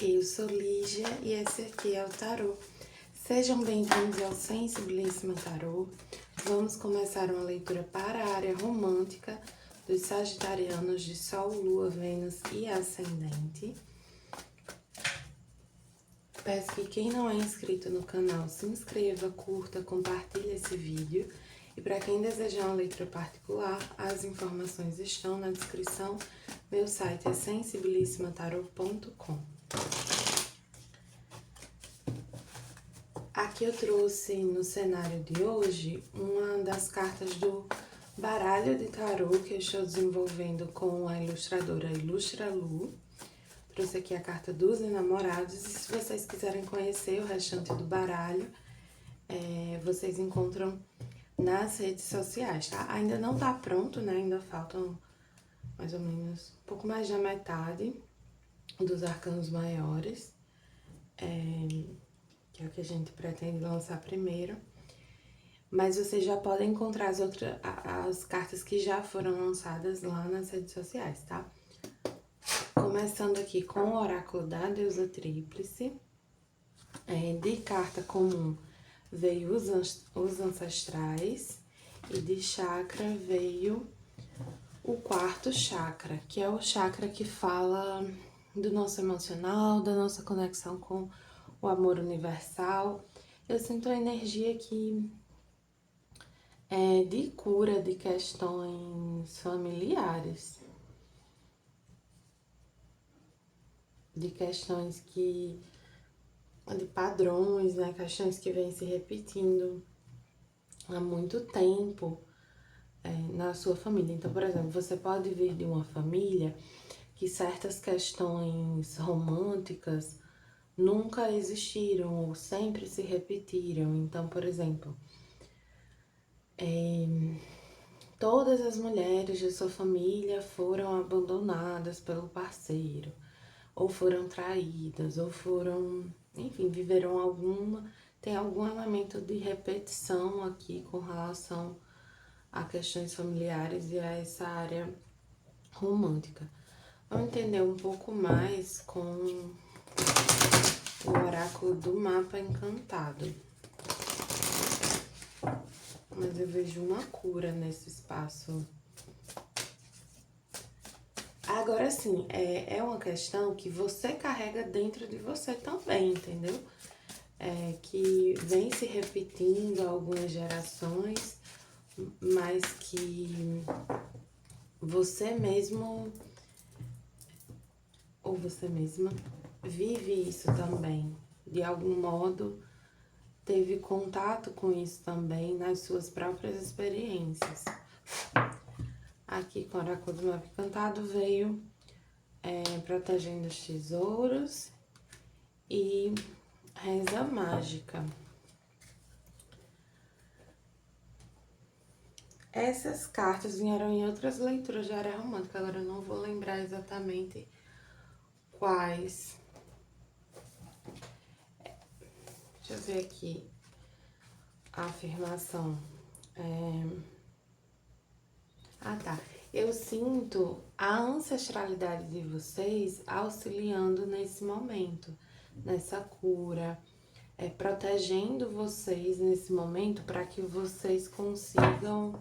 Eu sou Lígia e esse aqui é o Tarô. Sejam bem-vindos ao Sensibilíssima Tarô. Vamos começar uma leitura para a área romântica dos sagitarianos de Sol, Lua, Vênus e Ascendente. Peço que quem não é inscrito no canal se inscreva, curta, compartilhe esse vídeo. E para quem desejar uma leitura particular, as informações estão na descrição. Meu site é sensibilissimatarot.com. Aqui eu trouxe no cenário de hoje uma das cartas do baralho de tarô que eu estou desenvolvendo com a ilustradora Ilustra Lu. Trouxe aqui a carta dos enamorados e se vocês quiserem conhecer o restante do baralho, vocês encontram nas redes sociais, tá? Ainda não tá pronto, né? Ainda faltam mais ou menos um pouco mais da metade dos arcanos maiores, que é o que a gente pretende lançar primeiro. Mas vocês já podem encontrar as cartas que já foram lançadas lá nas redes sociais, tá? Começando aqui com o oráculo da deusa tríplice. De carta comum veio os ancestrais e de chakra veio o quarto chakra, que é o chakra que fala do nosso emocional, da nossa conexão com o amor universal. Eu sinto a energia aqui de cura de questões familiares, de questões de padrões, né? Questões que vêm se repetindo há muito tempo na sua família. Então, por exemplo, você pode vir de uma família que certas questões românticas nunca existiram ou sempre se repetiram. Então, por exemplo, todas as mulheres de sua família foram abandonadas pelo parceiro, ou foram traídas, ou foram, enfim, tem algum elemento de repetição aqui com relação a questões familiares e a essa área romântica. Vamos entender um pouco mais com o oráculo do mapa encantado. Mas eu vejo uma cura nesse espaço. Agora sim, é uma questão que você carrega dentro de você também, entendeu? Que vem se repetindo há algumas gerações, mas que você mesmo ou você mesma vive isso também. De algum modo, teve contato com isso também nas suas próprias experiências. Aqui com o oráculo do mapa encantado veio protegendo os tesouros e reza mágica. Essas cartas vieram em outras leituras de área romântica, agora eu não vou lembrar exatamente quais. Deixa eu ver aqui a afirmação. Tá. Eu sinto a ancestralidade de vocês auxiliando nesse momento, nessa cura, protegendo vocês nesse momento para que vocês consigam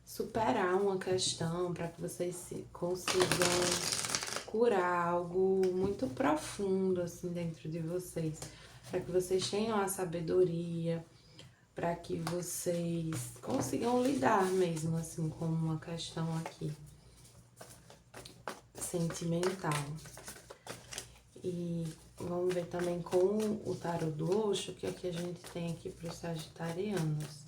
superar uma questão, para que vocês consigam curar algo muito profundo assim dentro de vocês, para que vocês tenham a sabedoria, para que vocês consigam lidar mesmo assim com uma questão aqui sentimental. E vamos ver também com o tarô do Osho, que é o que a gente tem aqui para os sagitarianos.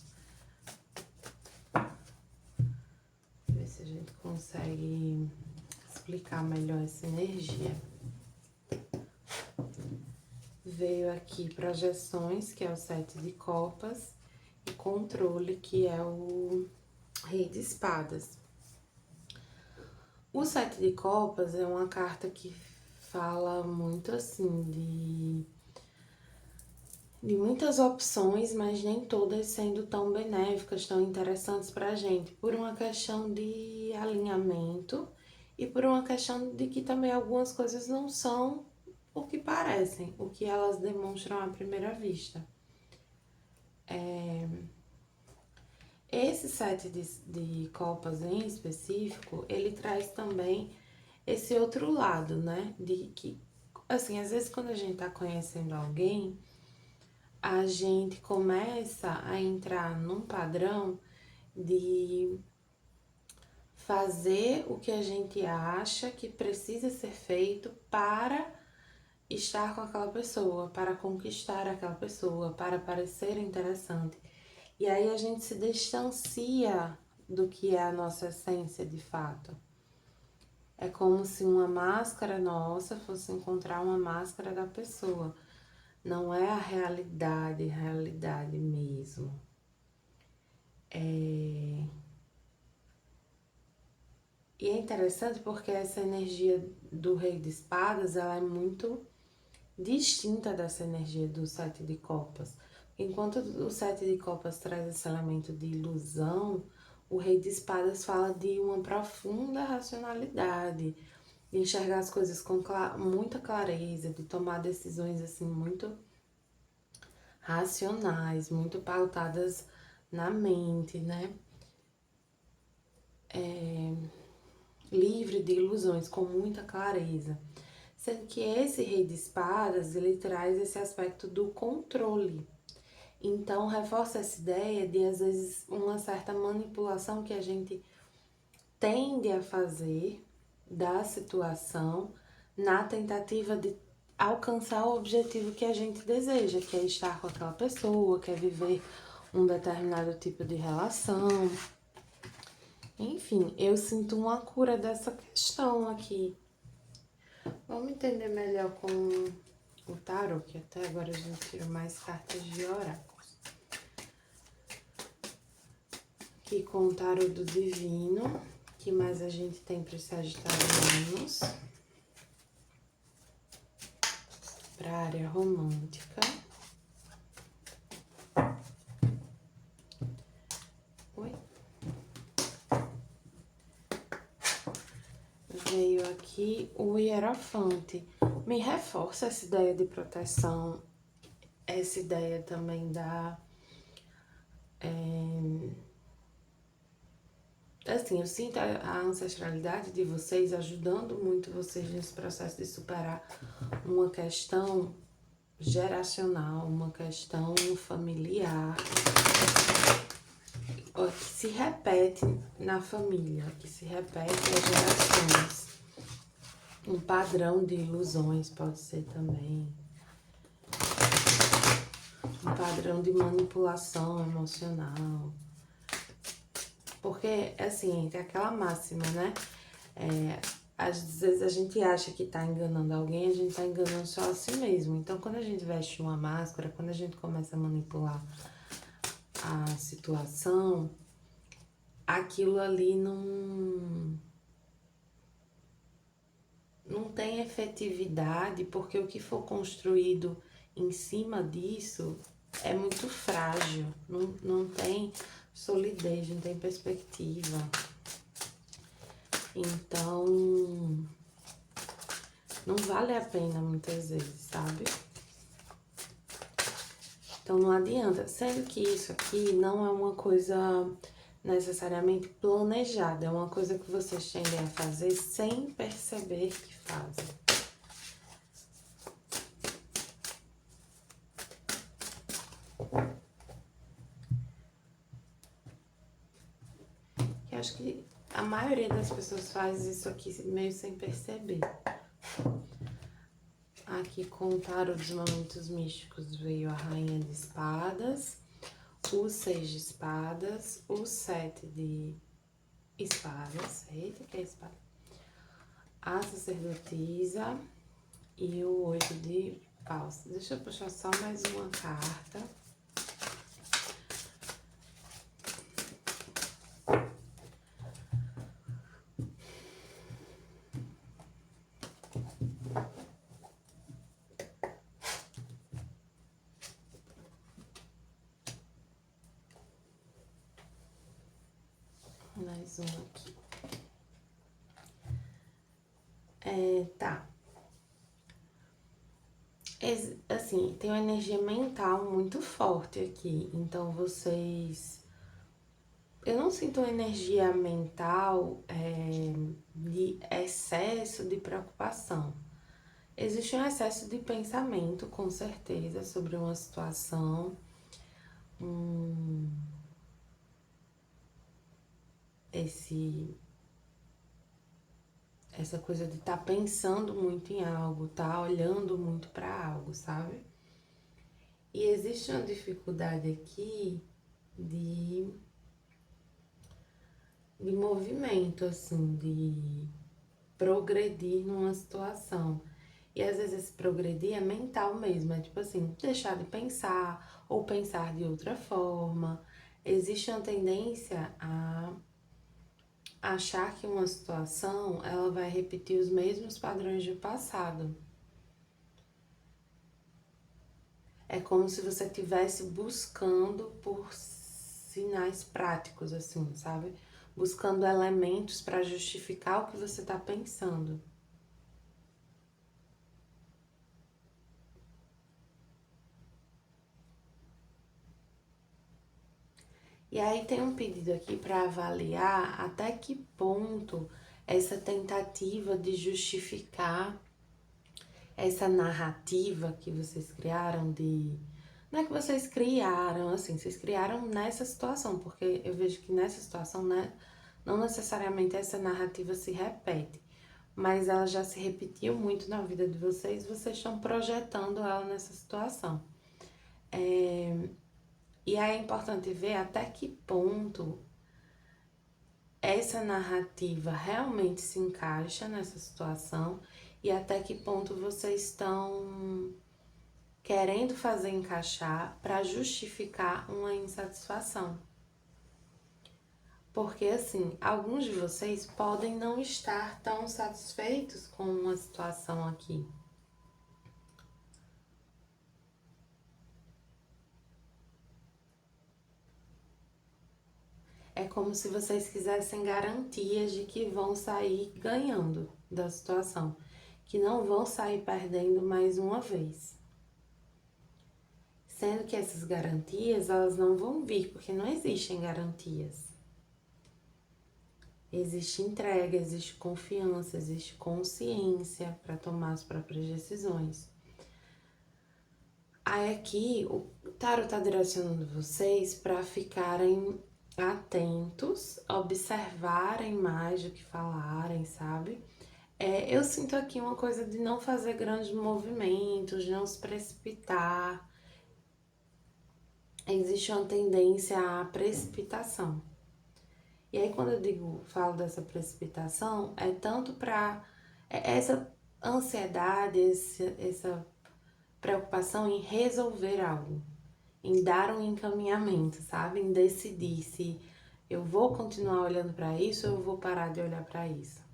Ver se a gente consegue explicar melhor essa energia. Veio aqui projeções, que é o 7 de copas, e controle, que é o rei de espadas. O 7 de copas é uma carta que fala muito assim de muitas opções, mas nem todas sendo tão benéficas, tão interessantes pra gente, por uma questão de alinhamento e por uma questão de que também algumas coisas não são o que parecem, o que elas demonstram à primeira vista. Esse sete de copas em específico, ele traz também esse outro lado, né? De que, assim, às vezes quando a gente tá conhecendo alguém, a gente começa a entrar num padrão de fazer o que a gente acha que precisa ser feito para estar com aquela pessoa, para conquistar aquela pessoa, para parecer interessante. E aí a gente se distancia do que é a nossa essência de fato. É como se uma máscara nossa fosse encontrar uma máscara da pessoa. Não é a realidade mesmo. E é interessante porque essa energia do Rei de Espadas, ela é muito distinta dessa energia do Sete de Copas. Enquanto o Sete de Copas traz esse elemento de ilusão, o Rei de Espadas fala de uma profunda racionalidade, de enxergar as coisas com muita clareza, de tomar decisões assim muito racionais, muito pautadas na mente, né? Livre de ilusões, com muita clareza. Sendo que esse Rei de Espadas, ele traz esse aspecto do controle. Então, reforça essa ideia de, às vezes, uma certa manipulação que a gente tende a fazer da situação na tentativa de alcançar o objetivo que a gente deseja, que é estar com aquela pessoa, que é viver um determinado tipo de relação. Enfim, eu sinto uma cura dessa questão aqui. Vamos entender melhor com o tarot, que até agora a gente tirou mais cartas de oráculos. Aqui com o tarot do divino, que mais a gente tem para os sagitarianos. Para a área romântica. Oi? Veio aqui o Hierofante. Me reforça essa ideia de proteção, essa ideia também da... Assim, eu sinto a ancestralidade de vocês ajudando muito vocês nesse processo de superar uma questão geracional, uma questão familiar, que se repete na família, que se repete às gerações. Um padrão de ilusões pode ser também. Um padrão de manipulação emocional. Porque, assim, tem aquela máxima, né? Às vezes a gente acha que tá enganando alguém, a gente tá enganando só a si mesmo. Então, quando a gente veste uma máscara, quando a gente começa a manipular a situação, aquilo ali não tem efetividade, porque o que for construído em cima disso é muito frágil, não tem solidez, não tem perspectiva. Então, não vale a pena muitas vezes, sabe? Então, não adianta. Sendo que isso aqui não é uma coisa necessariamente planejada, é uma coisa que vocês tendem a fazer sem perceber que fazem. Eu acho que a maioria das pessoas faz isso aqui meio sem perceber. Aqui com o tarot dos momentos místicos veio a Rainha de Espadas, o 6 de Espadas, o 7 de Espadas, eita que é espada, a Sacerdotisa e o 8 de Paus. Deixa eu puxar só mais uma carta. Mais um aqui. Tá. Assim, tem uma energia mental muito forte aqui. Então, vocês... Eu não sinto uma energia mental de excesso de preocupação. Existe um excesso de pensamento, com certeza, sobre uma situação. Esse essa coisa de estar pensando muito em algo, tá olhando muito para algo, sabe? E existe uma dificuldade aqui de, de movimento, assim, de progredir numa situação. E às vezes esse progredir é mental mesmo, é tipo assim, deixar de pensar ou pensar de outra forma. Existe uma tendência a achar que uma situação ela vai repetir os mesmos padrões do passado. É como se você estivesse buscando por sinais práticos, assim, sabe? Buscando elementos para justificar o que você está pensando. E aí tem um pedido aqui para avaliar até que ponto essa tentativa de justificar essa narrativa que vocês criaram de... Não é que vocês criaram, assim, vocês criaram nessa situação, porque eu vejo que nessa situação, né, não necessariamente essa narrativa se repete, mas ela já se repetiu muito na vida de vocês, vocês estão projetando ela nessa situação. E aí é importante ver até que ponto essa narrativa realmente se encaixa nessa situação e até que ponto vocês estão querendo fazer encaixar para justificar uma insatisfação. Porque assim, alguns de vocês podem não estar tão satisfeitos com uma situação aqui. É como se vocês quisessem garantias de que vão sair ganhando da situação, que não vão sair perdendo mais uma vez. Sendo que essas garantias, elas não vão vir, porque não existem garantias. Existe entrega, existe confiança, existe consciência para tomar as próprias decisões. Aí aqui o tarot tá direcionando vocês para ficarem atentos, observarem mais do que falarem, sabe? Eu sinto aqui uma coisa de não fazer grandes movimentos, não se precipitar. Existe uma tendência à precipitação. E aí quando falo dessa precipitação, é tanto para essa ansiedade, essa preocupação em resolver algo, em dar um encaminhamento, sabe? Em decidir se eu vou continuar olhando para isso ou eu vou parar de olhar para isso.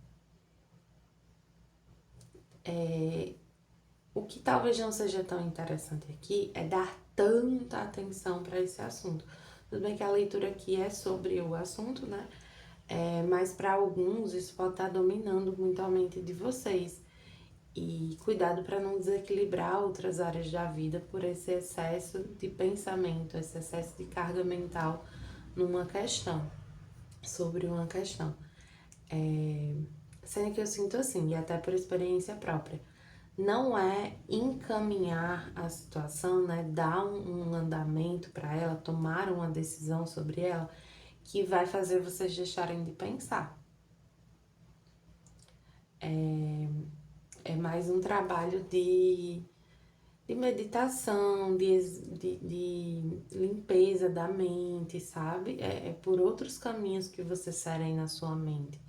O que talvez não seja tão interessante aqui é dar tanta atenção para esse assunto. Tudo bem que a leitura aqui é sobre o assunto, né? Mas para alguns isso pode estar dominando muito a mente de vocês. E cuidado para não desequilibrar outras áreas da vida por esse excesso de pensamento, esse excesso de carga mental numa questão, sobre uma questão. Sendo que eu sinto assim, e até por experiência própria, não é encaminhar a situação, né, dar um andamento para ela, tomar uma decisão sobre ela, que vai fazer vocês deixarem de pensar. É mais um trabalho de meditação, de limpeza da mente, sabe? É por outros caminhos que você serem na sua mente.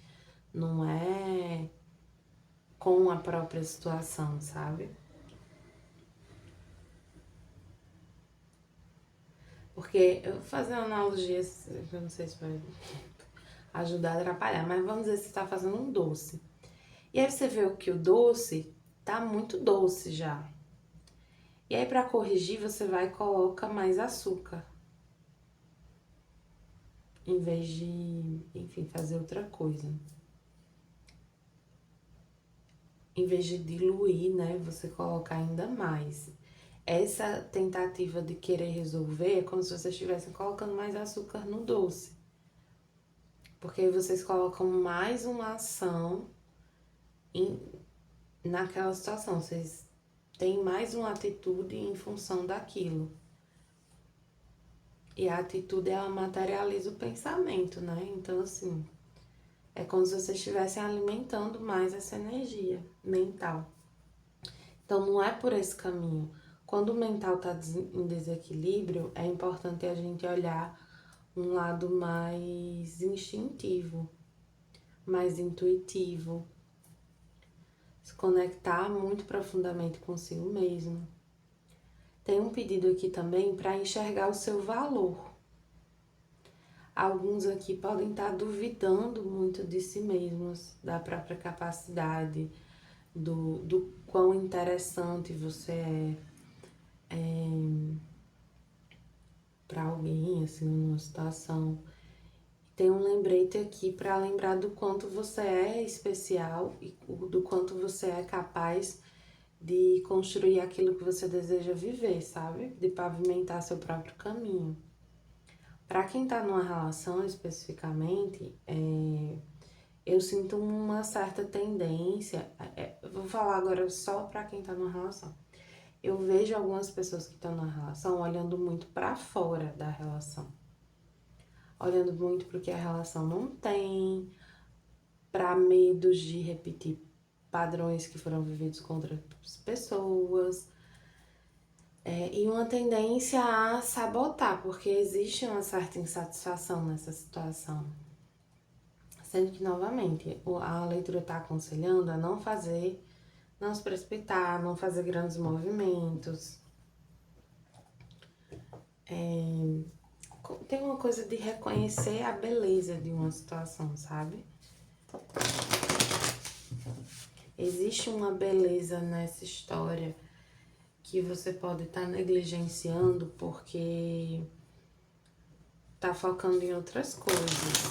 Não é com a própria situação, sabe? Porque eu vou fazer uma analogia, eu não sei se vai ajudar a atrapalhar, mas vamos dizer que você está fazendo um doce. E aí você vê que o doce tá muito doce já. E aí para corrigir você vai e coloca mais açúcar. Em vez de, enfim, fazer outra coisa. em vez de diluir, né, você colocar ainda mais. Essa tentativa de querer resolver é como se vocês estivessem colocando mais açúcar no doce. Porque aí vocês colocam mais uma ação naquela situação. Vocês têm mais uma atitude em função daquilo. E a atitude, ela materializa o pensamento, né? Então, assim, é como se vocês estivessem alimentando mais essa energia mental. Então, não é por esse caminho. Quando o mental está em desequilíbrio, é importante a gente olhar um lado mais instintivo, mais intuitivo, se conectar muito profundamente consigo mesmo. Tem um pedido aqui também para enxergar o seu valor. Alguns aqui podem estar duvidando muito de si mesmos, da própria capacidade, do quão interessante você para alguém, assim, numa situação. Tem um lembrete aqui para lembrar do quanto você é especial e do quanto você é capaz de construir aquilo que você deseja viver, sabe? De pavimentar seu próprio caminho. Para quem tá numa relação especificamente, eu sinto uma certa tendência. Vou falar agora só para quem tá numa relação. Eu vejo algumas pessoas que estão na relação olhando muito para fora da relação. Olhando muito porque a relação não tem, para medos de repetir padrões que foram vividos com outras pessoas. E uma tendência a sabotar, porque existe uma certa insatisfação nessa situação. Sendo que, novamente, a leitura está aconselhando a não se precipitar, não fazer grandes movimentos. Tem uma coisa de reconhecer a beleza de uma situação, sabe? Existe uma beleza nessa história que você pode estar negligenciando porque tá focando em outras coisas,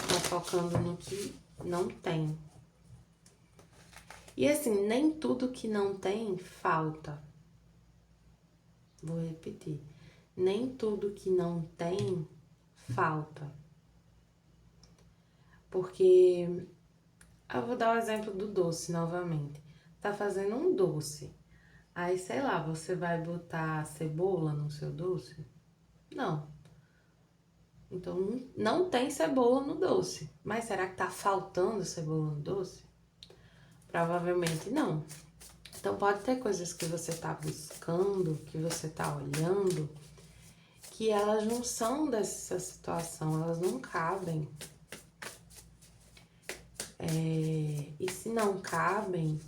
tá focando no que não tem. E assim, nem tudo que não tem falta. Vou repetir. Nem tudo que não tem falta. Porque eu vou dar o exemplo do doce novamente. Tá fazendo um doce. Aí, sei lá, você vai botar cebola no seu doce? Não. Então, não tem cebola no doce. Mas será que tá faltando cebola no doce? Provavelmente não. Então, pode ter coisas que você tá buscando, que você tá olhando, que elas não são dessa situação, elas não cabem. E se não cabem,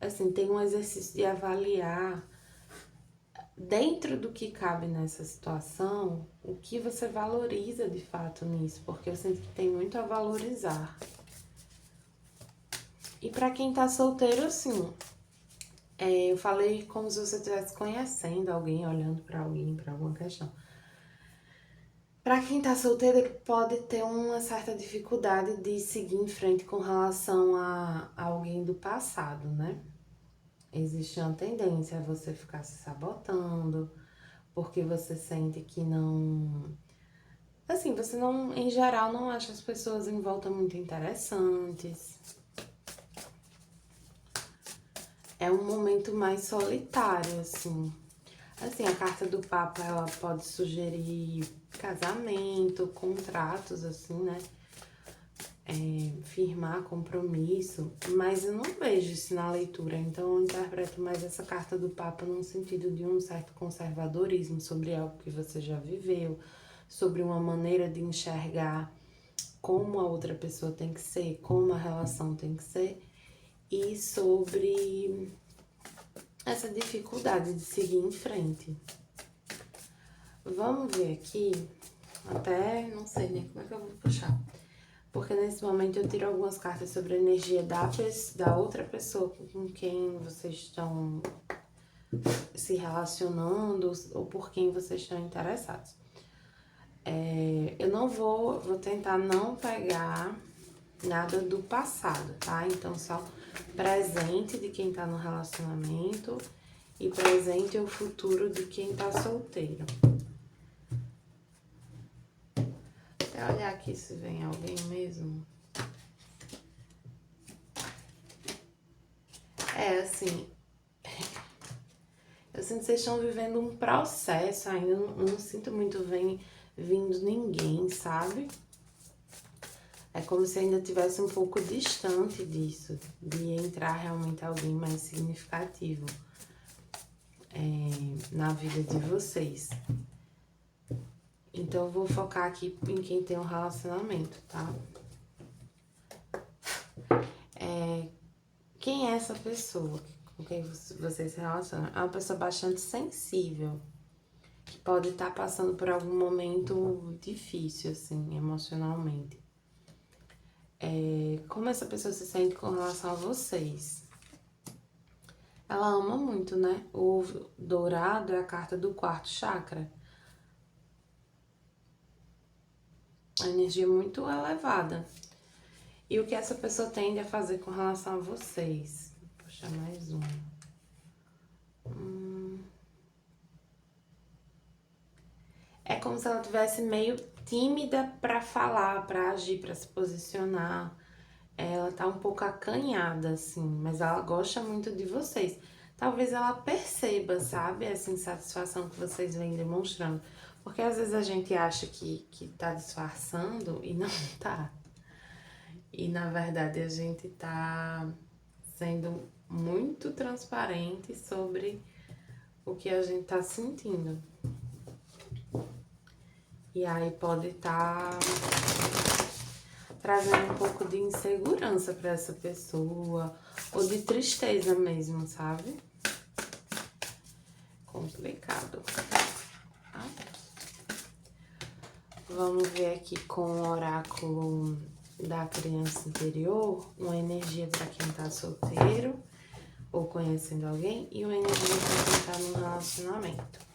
assim, tem um exercício de avaliar dentro do que cabe nessa situação, o que você valoriza de fato nisso, porque eu sinto que tem muito a valorizar. E pra quem tá solteiro, assim, eu falei como se você estivesse conhecendo alguém, olhando pra alguém, pra alguma questão. Pra quem tá solteiro, pode ter uma certa dificuldade de seguir em frente com relação a alguém do passado, né? Existe uma tendência a você ficar se sabotando, porque você sente que não... Assim, você não, em geral, não acha as pessoas em volta muito interessantes. É um momento mais solitário, assim. Assim, a carta do Papa, ela pode sugerir casamento, contratos, assim, né? Firmar compromisso, mas eu não vejo isso na leitura, então eu interpreto mais essa carta do Papa num sentido de um certo conservadorismo sobre algo que você já viveu, sobre uma maneira de enxergar como a outra pessoa tem que ser, como a relação tem que ser, e sobre essa dificuldade de seguir em frente. Vamos ver aqui, até não sei nem como é que eu vou puxar. Porque nesse momento eu tiro algumas cartas sobre a energia da outra pessoa com quem vocês estão se relacionando ou por quem vocês estão interessados. Eu não vou tentar não pegar nada do passado, tá? Então, só presente de quem tá no relacionamento e presente o futuro de quem tá solteiro. Até olhar aqui se vem alguém mesmo. Assim, eu sinto que vocês estão vivendo um processo ainda, não sinto muito vindo ninguém, sabe? É como se ainda tivesse um pouco distante disso, de entrar realmente alguém mais significativo na vida de vocês. Então, eu vou focar aqui em quem tem um relacionamento, tá? Quem é essa pessoa com quem você se relaciona? É uma pessoa bastante sensível, que pode estar passando por algum momento difícil, assim, emocionalmente. Como essa pessoa se sente com relação a vocês? Ela ama muito, né? O dourado é a carta do quarto chakra. A energia muito elevada. E o que essa pessoa tende a fazer com relação a vocês? Vou puxar mais um. É como se ela tivesse meio tímida pra falar, pra agir, pra se posicionar. Ela tá um pouco acanhada, assim, mas ela gosta muito de vocês. Talvez ela perceba, sabe, essa insatisfação que vocês vêm demonstrando. Porque às vezes a gente acha que tá disfarçando e não tá. E na verdade a gente tá sendo muito transparente sobre o que a gente tá sentindo. E aí pode estar trazendo um pouco de insegurança para essa pessoa, ou de tristeza mesmo, sabe? Complicado. Vamos ver aqui com o oráculo da criança interior, uma energia para quem tá solteiro ou conhecendo alguém e uma energia para quem tá num relacionamento.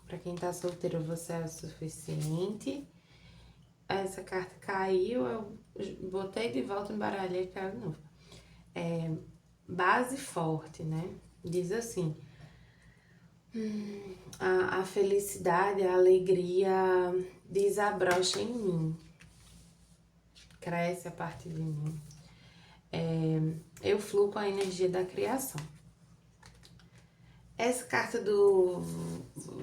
Para quem tá solteiro, você é o suficiente. Essa carta caiu, eu botei de volta, embaralhei e caiu de novo. Base forte, né? Diz assim: a felicidade, a alegria desabrocha em mim, cresce a partir de mim. Eu fluo com a energia da criação. Essa carta do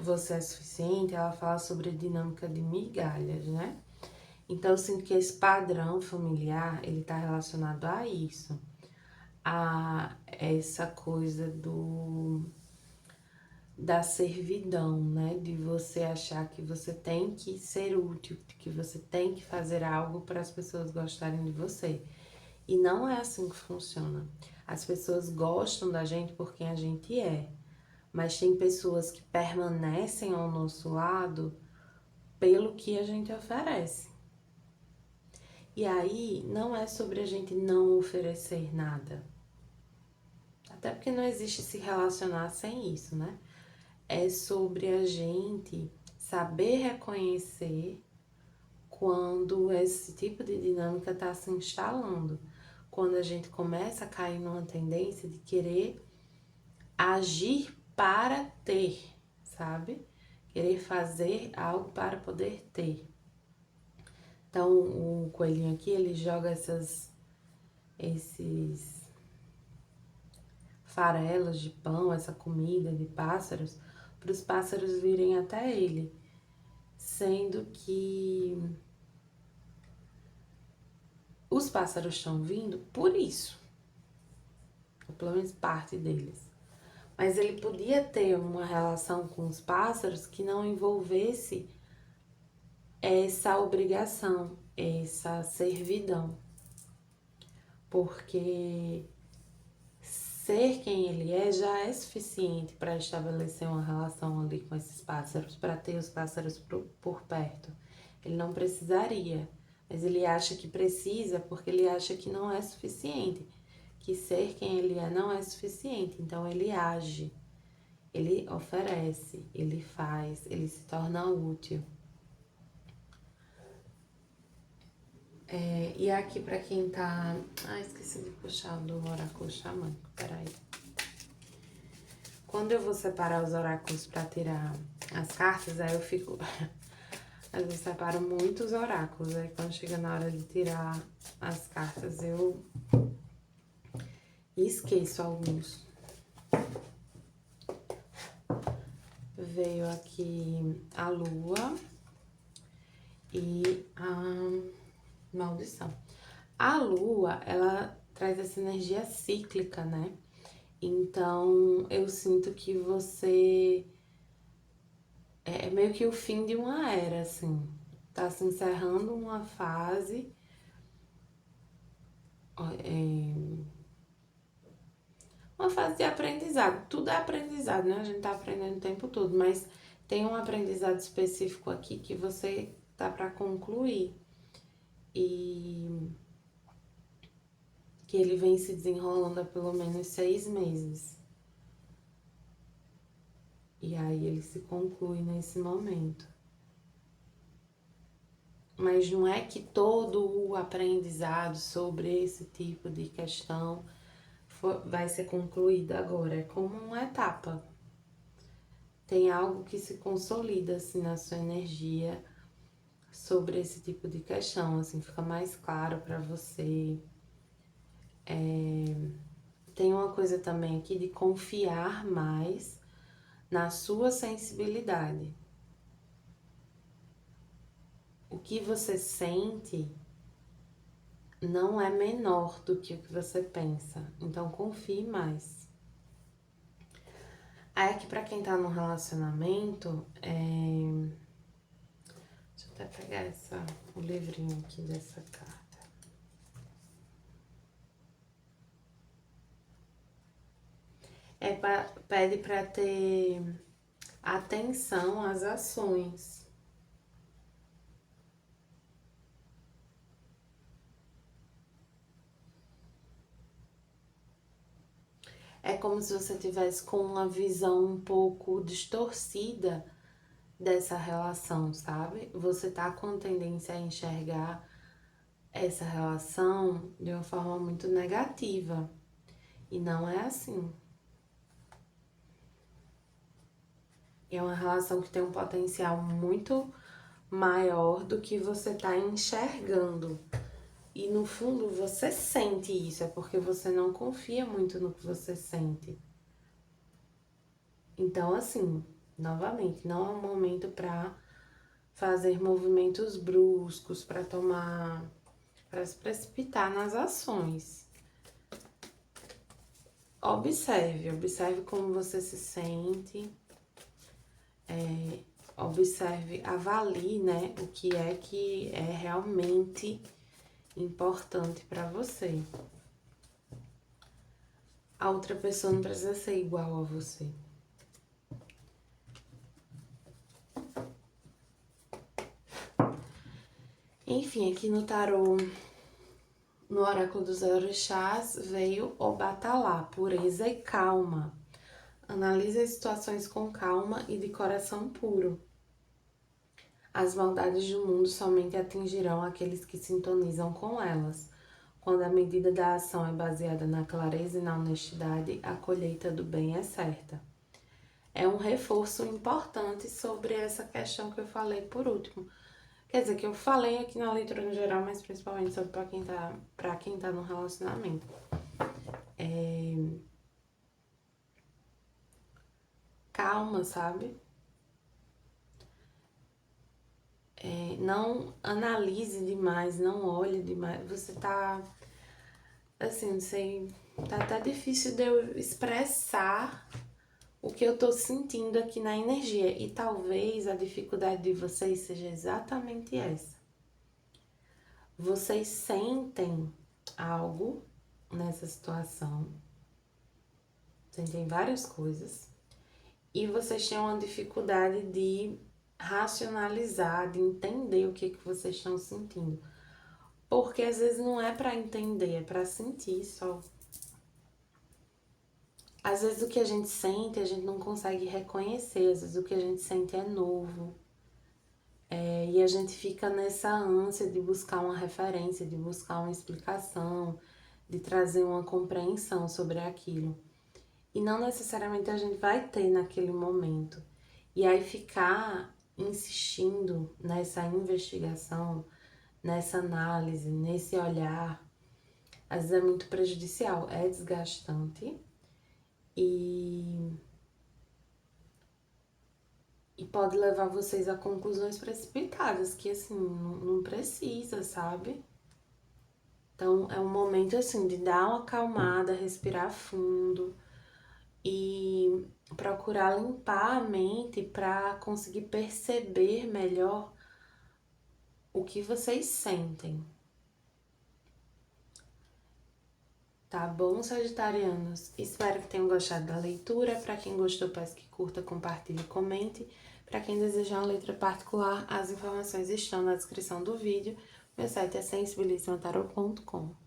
Você é Suficiente, ela fala sobre a dinâmica de migalhas, né? Então, eu sinto que esse padrão familiar, ele tá relacionado a isso. A essa coisa da servidão, né? De você achar que você tem que ser útil, que você tem que fazer algo para as pessoas gostarem de você. E não é assim que funciona. As pessoas gostam da gente por quem a gente é. Mas tem pessoas que permanecem ao nosso lado pelo que a gente oferece. E aí, não é sobre a gente não oferecer nada. Até porque não existe se relacionar sem isso, né? É sobre a gente saber reconhecer quando esse tipo de dinâmica está se instalando. Quando a gente começa a cair numa tendência de querer agir para ter, sabe? Querer fazer algo para poder ter. Então, o coelhinho aqui, ele joga esses farelos de pão, essa comida de pássaros, para os pássaros virem até ele. Sendo que os pássaros estão vindo por isso. Ou pelo menos parte deles. Mas ele podia ter uma relação com os pássaros que não envolvesse essa obrigação, essa servidão. Porque ser quem ele é já é suficiente para estabelecer uma relação ali com esses pássaros, para ter os pássaros por perto. Ele não precisaria, mas ele acha que precisa porque ele acha que não é suficiente, que ser quem ele é não é suficiente. Então, ele age, ele oferece, ele faz, ele se torna útil. E aqui pra quem tá... esqueci de puxar do oráculo xamânico, peraí. Quando eu vou separar os oráculos pra tirar as cartas, aí eu fico... Às vezes eu separo muitos oráculos, aí quando chega na hora de tirar as cartas, eu esqueço alguns. Veio aqui a lua e a maldição. A lua, ela traz essa energia cíclica, né? Então, eu sinto que você... É meio que o fim de uma era, assim. Tá se encerrando uma fase. Uma fase de aprendizado. Tudo é aprendizado, né? A gente tá aprendendo o tempo todo, mas tem um aprendizado específico aqui que você tá pra concluir. E que ele vem se desenrolando há pelo menos 6 meses. E aí ele se conclui nesse momento. Mas não é que todo o aprendizado sobre esse tipo de questão vai ser concluído agora. É como uma etapa. Tem algo que se consolida assim na sua energia sobre esse tipo de questão, assim, fica mais claro para você. Tem uma coisa também aqui de confiar mais na sua sensibilidade. O que você sente não é menor do que o que você pensa, então confie mais. Aí aqui pra quem tá no relacionamento, deixa eu até pegar o livrinho aqui dessa carta. Pede pra ter atenção às ações. É como se você tivesse com uma visão um pouco distorcida dessa relação, sabe? Você tá com tendência a enxergar essa relação de uma forma muito negativa. E não é assim. É uma relação que tem um potencial muito maior do que você tá enxergando. E no fundo você sente isso, é porque você não confia muito no que você sente. Então, assim, novamente, não é um momento para fazer movimentos bruscos, para se precipitar nas ações. Observe como você se sente, observe, avalie, né, o que é realmente importante para você. A outra pessoa não precisa ser igual a você. Enfim, aqui no tarô, no oráculo dos orixás, veio Obatalá, pureza e calma. Analise as situações com calma e de coração puro. As maldades do mundo somente atingirão aqueles que sintonizam com elas. Quando a medida da ação é baseada na clareza e na honestidade, a colheita do bem é certa. É um reforço importante sobre essa questão que eu falei por último. Quer dizer, que eu falei aqui na leitura no geral, mas principalmente sobre pra quem tá no relacionamento. Calma, sabe? Não analise demais, não olhe demais. Você tá, assim, não sei, tá até difícil de eu expressar o que eu tô sentindo aqui na energia. E talvez a dificuldade de vocês seja exatamente essa. Vocês sentem algo nessa situação, sentem várias coisas, e vocês têm uma dificuldade de racionalizar, de entender o que vocês estão sentindo. Porque às vezes não é pra entender, é pra sentir só. Às vezes o que a gente sente, a gente não consegue reconhecer, às vezes o que a gente sente é novo. E a gente fica nessa ânsia de buscar uma referência, de buscar uma explicação, de trazer uma compreensão sobre aquilo. E não necessariamente a gente vai ter naquele momento. E aí ficar insistindo nessa investigação, nessa análise, nesse olhar, às vezes é muito prejudicial, é desgastante e pode levar vocês a conclusões precipitadas, que assim, não precisa, sabe? Então é um momento assim de dar uma acalmada, respirar fundo e procurar limpar a mente para conseguir perceber melhor o que vocês sentem. Tá bom, sagitarianos? Espero que tenham gostado da leitura. Para quem gostou, peço que curta, compartilhe e comente. Para quem desejar uma letra particular, as informações estão na descrição do vídeo. Meu site é sensibilissimatarot.com.